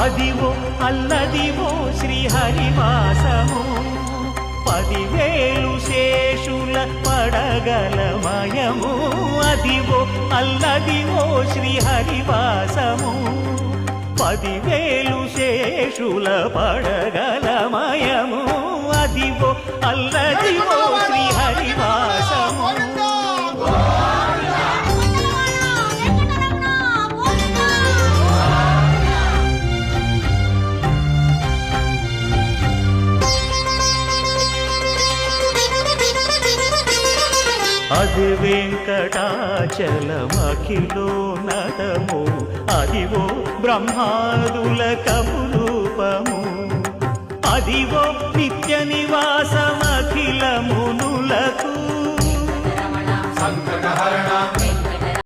అదివో అల్లదివో శ్రీహరివాసము 10,000 శేషుల పడగలమయము అదివో అల్లదివో శ్రీహరివాసము 10,000 శేషుల పడగలమయము అదివో అల్లదివో శ్రీహరివాసము అది వెంకటాచలమఖిలోన్నతము అదివో బ్రహ్మాదుల కపురూపము అదివో నిత్య నివాసమఖిలము